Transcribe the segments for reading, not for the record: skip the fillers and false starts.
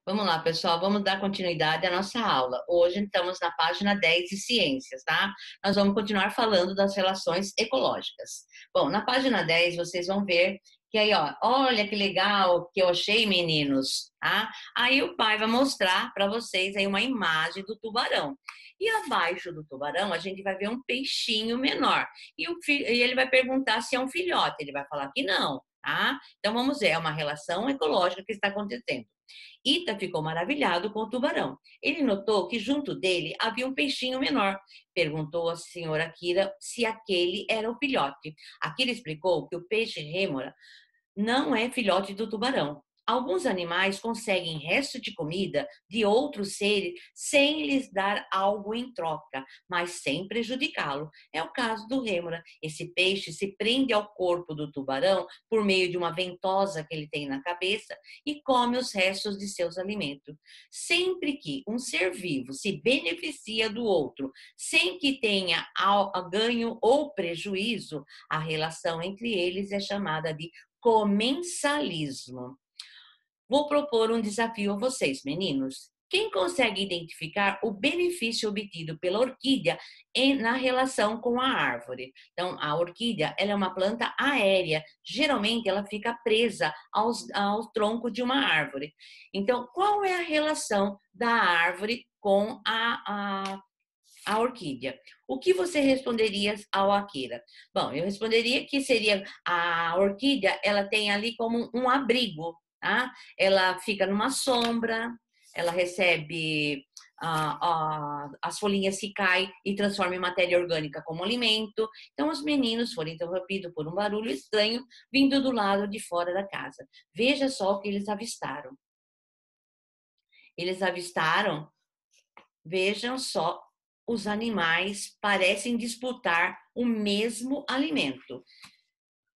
Vamos lá, pessoal, vamos dar continuidade à nossa aula. Hoje estamos na página 10 de ciências, tá? Nós vamos continuar falando das relações ecológicas. Bom, na página 10 vocês vão ver que aí, ó, olha que legal que eu achei, meninos, tá? Aí o pai vai mostrar para vocês aí uma imagem do tubarão. E abaixo do tubarão a gente vai ver um peixinho menor. E ele vai perguntar se é um filhote, ele vai falar que não, tá? Então vamos ver, é uma relação ecológica que está acontecendo. Ita ficou maravilhado com o tubarão. Ele notou que junto dele havia um peixinho menor. Perguntou à senhora Kira se aquele era o filhote. Akira explicou que o peixe rêmora não é filhote do tubarão. Alguns animais conseguem resto de comida de outros seres sem lhes dar algo em troca, mas sem prejudicá-lo. É o caso do rêmora. Esse peixe se prende ao corpo do tubarão por meio de uma ventosa que ele tem na cabeça e come os restos de seus alimentos. Sempre que um ser vivo se beneficia do outro, sem que tenha ganho ou prejuízo, a relação entre eles é chamada de comensalismo. Vou propor um desafio a vocês, meninos. Quem consegue identificar o benefício obtido pela orquídea na relação com a árvore? Então, a orquídea ela é uma planta aérea. Geralmente, ela fica presa ao tronco de uma árvore. Então, qual é a relação da árvore com a orquídea? O que você responderia ao Akira? Bom, eu responderia que seria a orquídea, ela tem ali como um abrigo, tá? Ela fica numa sombra, ela recebe as folhinhas se caem e transformam em matéria orgânica como alimento. Então, os meninos foram interrompidos por um barulho estranho vindo do lado de fora da casa. Veja só o que eles avistaram. Eles avistaram, vejam só, os animais parecem disputar o mesmo alimento.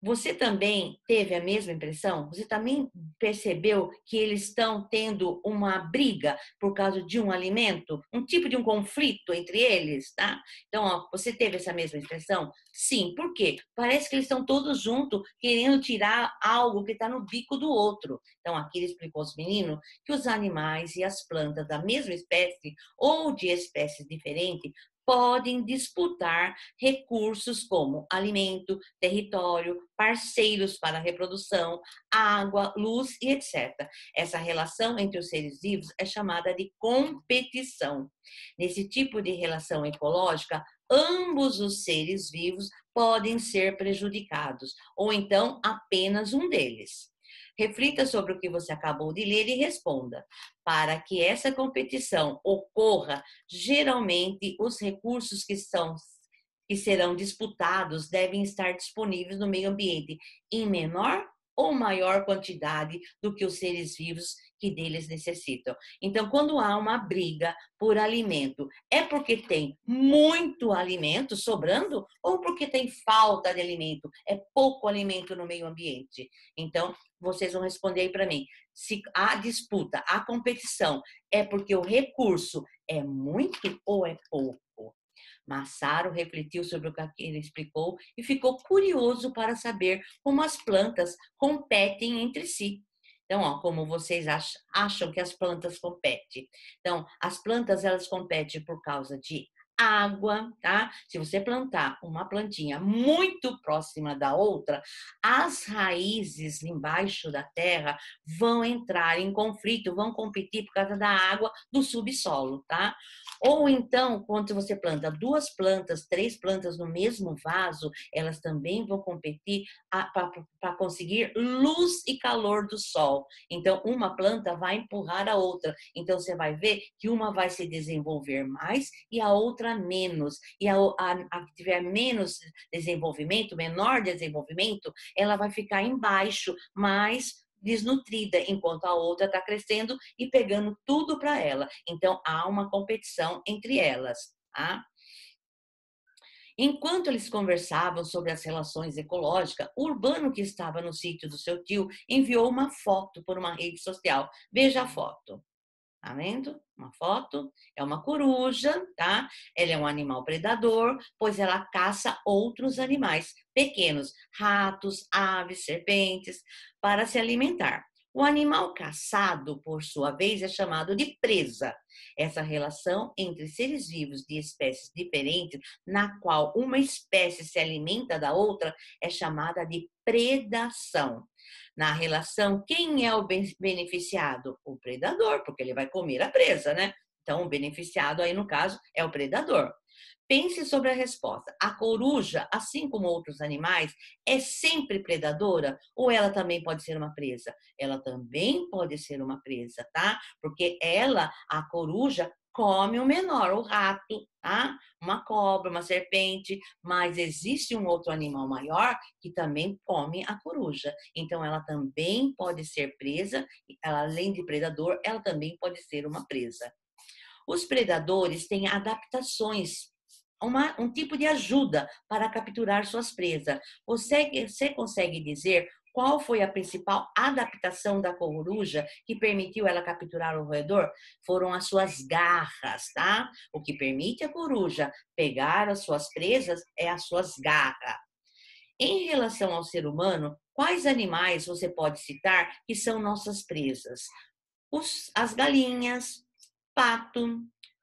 Você também teve a mesma impressão? Você também percebeu que eles estão tendo uma briga por causa de um alimento? Um tipo de um conflito entre eles, tá? Então, ó, você teve essa mesma impressão? Sim, por quê? Parece que eles estão todos juntos querendo tirar algo que está no bico do outro. Então, aqui ele explicou aos meninos que os animais e as plantas da mesma espécie ou de espécies diferentes podem disputar recursos como alimento, território, parceiros para a reprodução, água, luz e etc. Essa relação entre os seres vivos é chamada de competição. Nesse tipo de relação ecológica, ambos os seres vivos podem ser prejudicados, ou então apenas um deles. Reflita sobre o que você acabou de ler e responda. Para que essa competição ocorra, geralmente os recursos que serão disputados devem estar disponíveis no meio ambiente em menor ou maior quantidade do que os seres vivos que deles necessitam. Então, quando há uma briga por alimento, é porque tem muito alimento sobrando ou porque tem falta de alimento? É pouco alimento no meio ambiente. Então, vocês vão responder aí para mim. Se a disputa, a competição, é porque o recurso é muito ou é pouco? Massaro refletiu sobre o que ele explicou e ficou curioso para saber como as plantas competem entre si. Então, ó, como vocês acham que as plantas competem? Então, as plantas elas competem por causa de água, tá? Se você plantar uma plantinha muito próxima da outra, as raízes embaixo da terra vão entrar em conflito, vão competir por causa da água do subsolo, tá? Ou então, quando você planta duas plantas, três plantas no mesmo vaso, elas também vão competir para conseguir luz e calor do sol. Então, uma planta vai empurrar a outra. Então, você vai ver que uma vai se desenvolver mais e a outra menos. E a que tiver menos desenvolvimento, menor desenvolvimento, ela vai ficar embaixo, mais desnutrida, enquanto a outra está crescendo e pegando tudo para ela. Então, há uma competição entre elas, tá? Enquanto eles conversavam sobre as relações ecológicas, o urbano que estava no sítio do seu tio enviou uma foto por uma rede social. Veja a foto. Tá vendo? Uma foto. É uma coruja, tá? Ela é um animal predador, pois ela caça outros animais pequenos, ratos, aves, serpentes, para se alimentar. O animal caçado, por sua vez, é chamado de presa. Essa relação entre seres vivos de espécies diferentes, na qual uma espécie se alimenta da outra, é chamada de predação. Na relação, quem é o beneficiado? O predador, porque ele vai comer a presa, né? Então, o beneficiado aí, no caso, é o predador. Pense sobre a resposta. A coruja, assim como outros animais, é sempre predadora ou ela também pode ser uma presa? Ela também pode ser uma presa, tá? Porque ela, a coruja, come o menor, o rato, tá? Uma cobra, uma serpente, mas existe um outro animal maior que também come a coruja. Então ela também pode ser presa, ela, além de predador, ela também pode ser uma presa. Os predadores têm adaptações, um tipo de ajuda para capturar suas presas. Você consegue dizer qual foi a principal adaptação da coruja que permitiu ela capturar o roedor? Foram as suas garras, tá? O que permite a coruja pegar as suas presas é as suas garras. Em relação ao ser humano, quais animais você pode citar que são nossas presas? As galinhas, pato,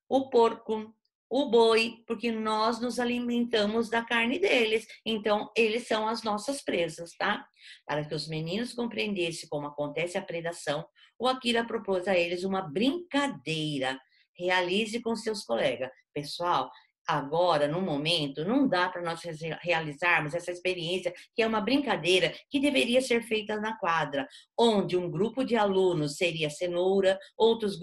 o porco, o boi, porque nós nos alimentamos da carne deles. Então, eles são as nossas presas, tá? Para que os meninos compreendessem como acontece a predação, o Akira propôs a eles uma brincadeira. Realize com seus colegas. Pessoal, agora, no momento, não dá para nós realizarmos essa experiência, que é uma brincadeira que deveria ser feita na quadra, onde um grupo de alunos seria cenoura, outros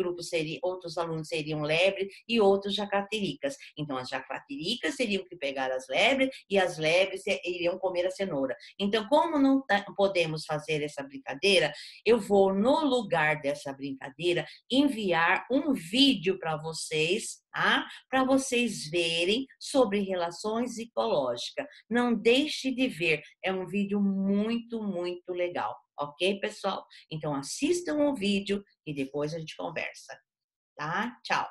alunos seriam lebre e outros jacatiricas. Então, as jacatiricas teriam que pegar as lebres e as lebres iriam comer a cenoura. Então, como não podemos fazer essa brincadeira, eu vou, no lugar dessa brincadeira, enviar um vídeo para vocês, tá? Para vocês verem sobre relações ecológicas. Não deixe de ver, é um vídeo muito, muito legal. Ok, pessoal? Então assistam o vídeo e depois a gente conversa, tá? Tchau!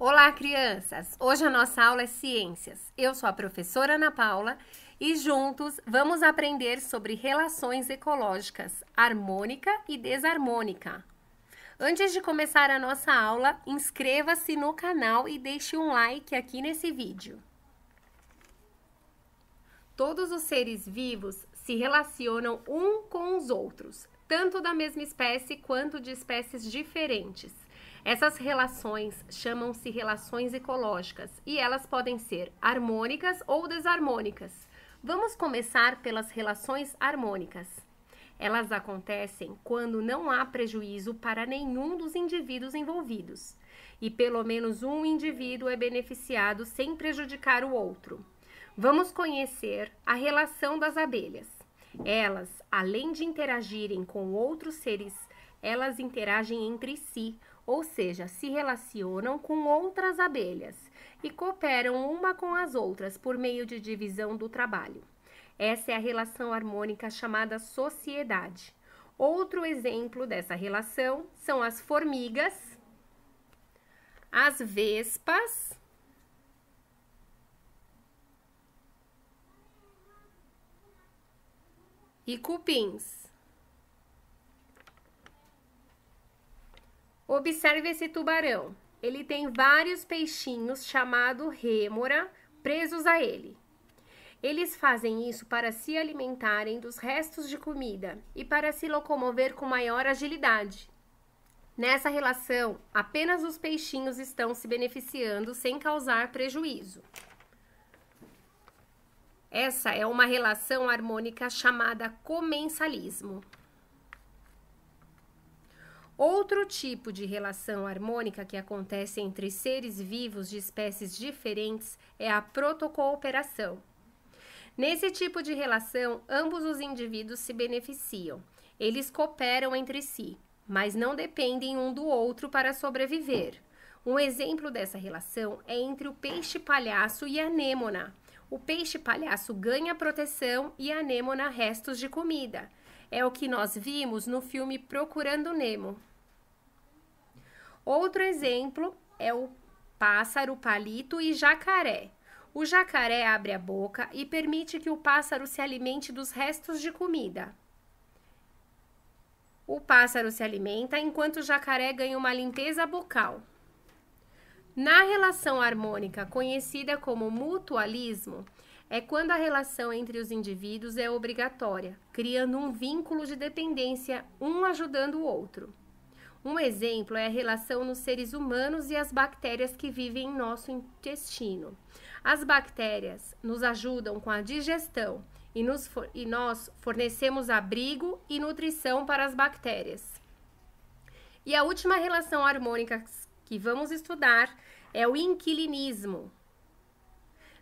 Olá, crianças! Hoje a nossa aula é Ciências. Eu sou a professora Ana Paula e juntos vamos aprender sobre relações ecológicas, harmônica e desarmônica. Antes de começar a nossa aula, inscreva-se no canal e deixe um like aqui nesse vídeo. Todos os seres vivos se relacionam um com os outros, tanto da mesma espécie quanto de espécies diferentes. Essas relações chamam-se relações ecológicas e elas podem ser harmônicas ou desarmônicas. Vamos começar pelas relações harmônicas. Elas acontecem quando não há prejuízo para nenhum dos indivíduos envolvidos e pelo menos um indivíduo é beneficiado sem prejudicar o outro. Vamos conhecer a relação das abelhas. Elas, além de interagirem com outros seres, elas interagem entre si, ou seja, se relacionam com outras abelhas e cooperam uma com as outras por meio de divisão do trabalho. Essa é a relação harmônica chamada sociedade. Outro exemplo dessa relação são as formigas, as vespas e cupins. Observe esse tubarão. Ele tem vários peixinhos chamados rêmora presos a ele. Eles fazem isso para se alimentarem dos restos de comida e para se locomover com maior agilidade. Nessa relação, apenas os peixinhos estão se beneficiando sem causar prejuízo. Essa é uma relação harmônica chamada comensalismo. Outro tipo de relação harmônica que acontece entre seres vivos de espécies diferentes é a protocooperação. Nesse tipo de relação, ambos os indivíduos se beneficiam. Eles cooperam entre si, mas não dependem um do outro para sobreviver. Um exemplo dessa relação é entre o peixe-palhaço e a anêmona. O peixe-palhaço ganha proteção e a anêmona restos de comida. É o que nós vimos no filme Procurando Nemo. Outro exemplo é o pássaro, palito e jacaré. O jacaré abre a boca e permite que o pássaro se alimente dos restos de comida. O pássaro se alimenta enquanto o jacaré ganha uma limpeza bucal. Na relação harmônica, conhecida como mutualismo, é quando a relação entre os indivíduos é obrigatória, criando um vínculo de dependência, um ajudando o outro. Um exemplo é a relação nos seres humanos e as bactérias que vivem em nosso intestino. As bactérias nos ajudam com a digestão e nós fornecemos abrigo e nutrição para as bactérias. E a última relação harmônica que vamos estudar é o inquilinismo.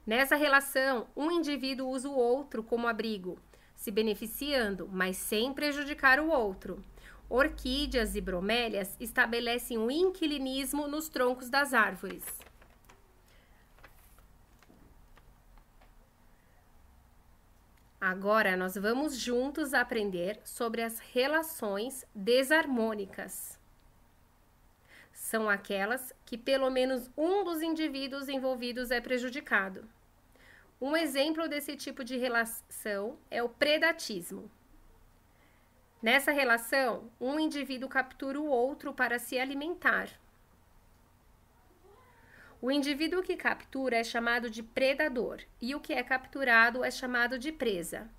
Nessa relação, um indivíduo usa o outro como abrigo, se beneficiando, mas sem prejudicar o outro. Orquídeas e bromélias estabelecem um inquilinismo nos troncos das árvores. Agora nós vamos juntos aprender sobre as relações desarmônicas. São aquelas que pelo menos um dos indivíduos envolvidos é prejudicado. Um exemplo desse tipo de relação é o predatismo. Nessa relação, um indivíduo captura o outro para se alimentar. O indivíduo que captura é chamado de predador e o que é capturado é chamado de presa.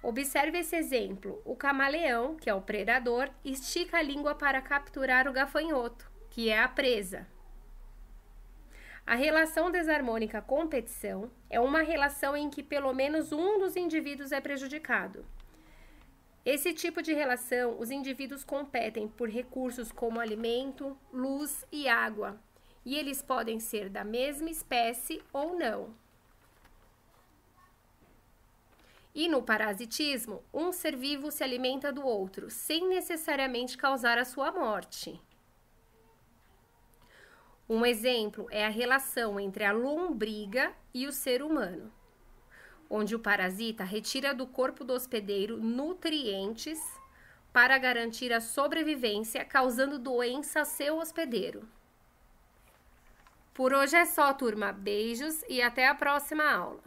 Observe esse exemplo. O camaleão, que é o predador, estica a língua para capturar o gafanhoto, que é a presa. A relação desarmônica competição é uma relação em que pelo menos um dos indivíduos é prejudicado. Esse tipo de relação, os indivíduos competem por recursos como alimento, luz e água, e eles podem ser da mesma espécie ou não. E no parasitismo, um ser vivo se alimenta do outro, sem necessariamente causar a sua morte. Um exemplo é a relação entre a lombriga e o ser humano, onde o parasita retira do corpo do hospedeiro nutrientes para garantir a sobrevivência, causando doença ao seu hospedeiro. Por hoje é só, turma. Beijos e até a próxima aula.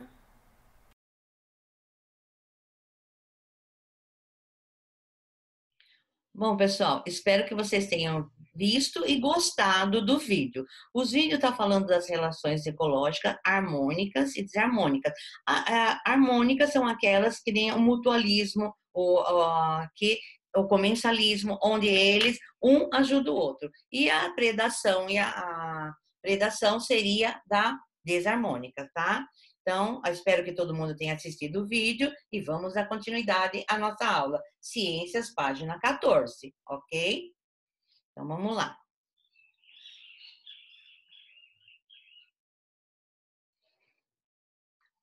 Bom, pessoal, espero que vocês tenham visto e gostado do vídeo. Os vídeos estão falando das relações ecológicas harmônicas e desarmônicas. Harmônicas são aquelas que têm o mutualismo, o comensalismo, onde eles um ajuda o outro. E a predação seria da desarmônica, tá? Então, eu espero que todo mundo tenha assistido o vídeo e vamos dar continuidade à nossa aula. Ciências, página 14, ok? Então, vamos lá.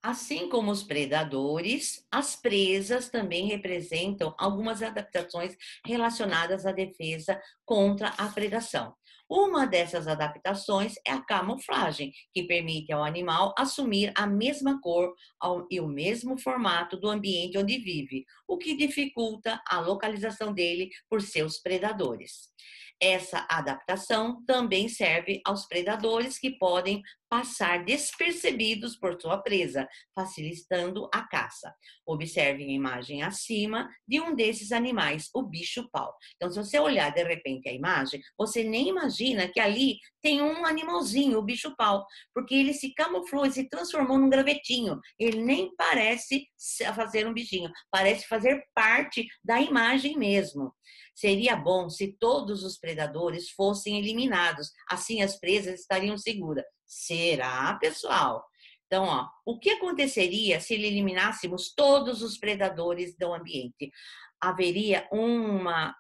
Assim como os predadores, as presas também representam algumas adaptações relacionadas à defesa contra a predação. Uma dessas adaptações é a camuflagem, que permite ao animal assumir a mesma cor e o mesmo formato do ambiente onde vive, o que dificulta a localização dele por seus predadores. Essa adaptação também serve aos predadores que podem passar despercebidos por sua presa, facilitando a caça. Observe a imagem acima de um desses animais, o bicho-pau. Então, se você olhar de repente a imagem, você nem imagina que ali tem um animalzinho, o bicho-pau, porque ele se camuflou e se transformou num gravetinho. Ele nem parece fazer um bichinho, parece fazer parte da imagem mesmo. Seria bom se todos os predadores fossem eliminados, assim as presas estariam seguras. Será, pessoal? Então, ó, o que aconteceria se eliminássemos todos os predadores do ambiente? Haveria uma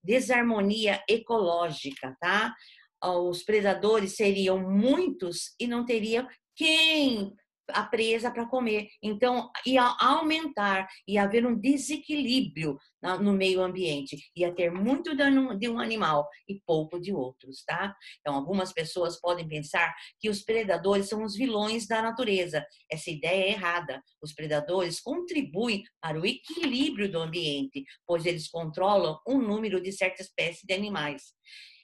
desarmonia ecológica, tá? Os predadores seriam muitos e não teria quem a presa para comer. Então, ia aumentar, ia haver um desequilíbrio no meio ambiente, ia ter muito de um animal e pouco de outros, tá? Então, algumas pessoas podem pensar que os predadores são os vilões da natureza. Essa ideia é errada. Os predadores contribuem para o equilíbrio do ambiente, pois eles controlam um número de certa espécie de animais.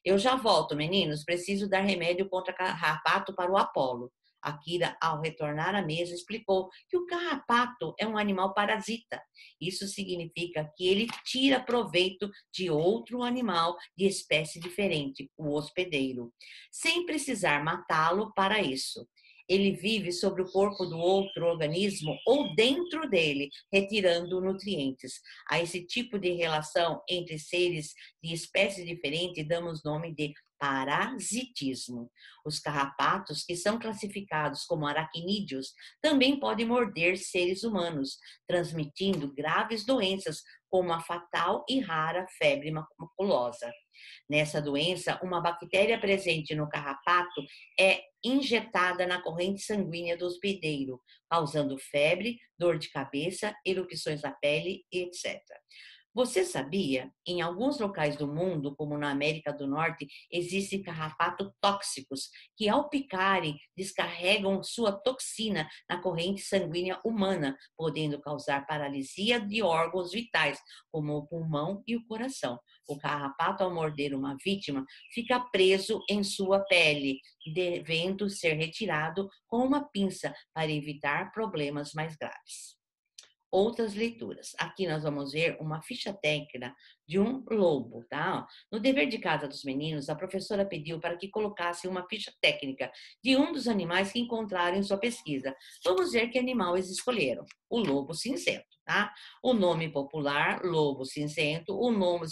Eu já volto, meninos. Preciso dar remédio contra carrapato para o Apolo. Akira, ao retornar à mesa, explicou que o carrapato é um animal parasita. Isso significa que ele tira proveito de outro animal de espécie diferente, o hospedeiro, sem precisar matá-lo para isso. Ele vive sobre o corpo do outro organismo ou dentro dele, retirando nutrientes. A esse tipo de relação entre seres de espécies diferentes damos nome de parasitismo. Os carrapatos, que são classificados como aracnídeos, também podem morder seres humanos, transmitindo graves doenças como a fatal e rara febre maculosa. Nessa doença, uma bactéria presente no carrapato é injetada na corrente sanguínea do hospedeiro, causando febre, dor de cabeça, erupções da pele, etc. Você sabia? Em alguns locais do mundo, como na América do Norte, existem carrapatos tóxicos que, ao picarem, descarregam sua toxina na corrente sanguínea humana, podendo causar paralisia de órgãos vitais, como o pulmão e o coração. O carrapato, ao morder uma vítima, fica preso em sua pele, devendo ser retirado com uma pinça para evitar problemas mais graves. Outras leituras. Aqui nós vamos ver uma ficha técnica de um lobo, tá? No dever de casa dos meninos, a professora pediu para que colocasse uma ficha técnica de um dos animais que encontraram em sua pesquisa. Vamos ver que animal eles escolheram. O lobo cinzento, tá? O nome popular, lobo cinzento. O nome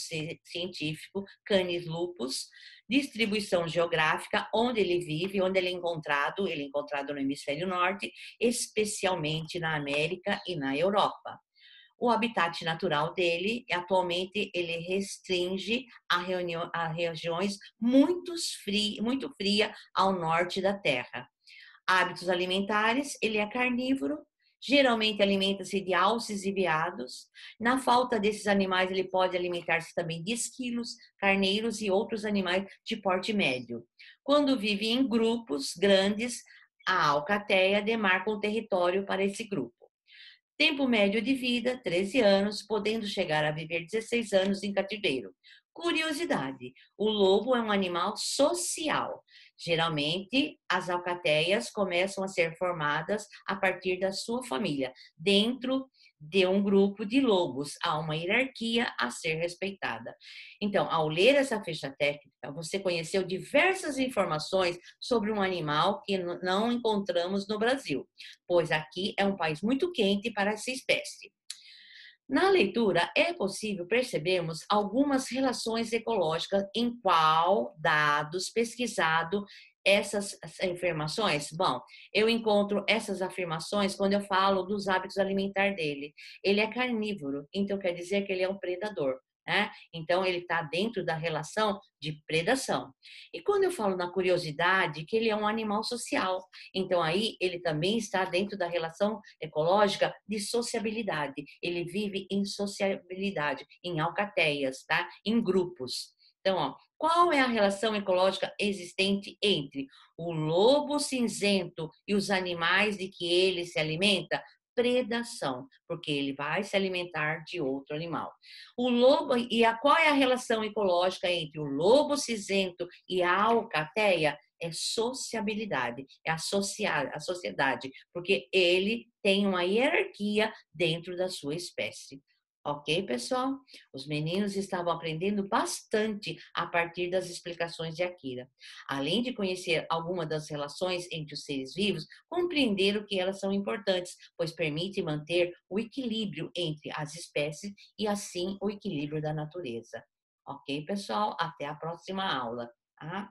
científico, Canis lupus. Distribuição geográfica, onde ele vive, onde ele é encontrado no hemisfério norte, especialmente na América e na Europa. O habitat natural dele, atualmente, ele restringe a regiões muito frias ao norte da Terra. Hábitos alimentares, ele é carnívoro, geralmente alimenta-se de alces e veados. Na falta desses animais, ele pode alimentar-se também de esquilos, carneiros e outros animais de porte médio. Quando vive em grupos grandes, a alcateia demarca um território para esse grupo. Tempo médio de vida, 13 anos, podendo chegar a viver 16 anos em cativeiro. Curiosidade, o lobo é um animal social. Geralmente, as alcateias começam a ser formadas a partir da sua família. Dentro de um grupo de lobos, há uma hierarquia a ser respeitada. Então, ao ler essa ficha técnica, você conheceu diversas informações sobre um animal que não encontramos no Brasil, pois aqui é um país muito quente para essa espécie. Na leitura, é possível percebermos algumas relações ecológicas em qual dados pesquisado essas afirmações. Bom, eu encontro essas afirmações quando eu falo dos hábitos alimentares dele. Ele é carnívoro, então quer dizer que ele é um predador, né? Então ele está dentro da relação de predação. E quando eu falo na curiosidade, que ele é um animal social, então aí ele também está dentro da relação ecológica de sociabilidade. Ele vive em sociabilidade, em alcateias, tá? Em grupos. Então, ó, qual é a relação ecológica existente entre o lobo cinzento e os animais de que ele se alimenta? Predação, porque ele vai se alimentar de outro animal. O lobo qual é a relação ecológica entre o lobo cinzento e a alcateia? É sociabilidade, é a sociedade, porque ele tem uma hierarquia dentro da sua espécie. Ok, pessoal? Os meninos estavam aprendendo bastante a partir das explicações de Akira. Além de conhecer algumas das relações entre os seres vivos, compreenderam que elas são importantes, pois permitem manter o equilíbrio entre as espécies e, assim, o equilíbrio da natureza. Ok, pessoal? Até a próxima aula. Tá?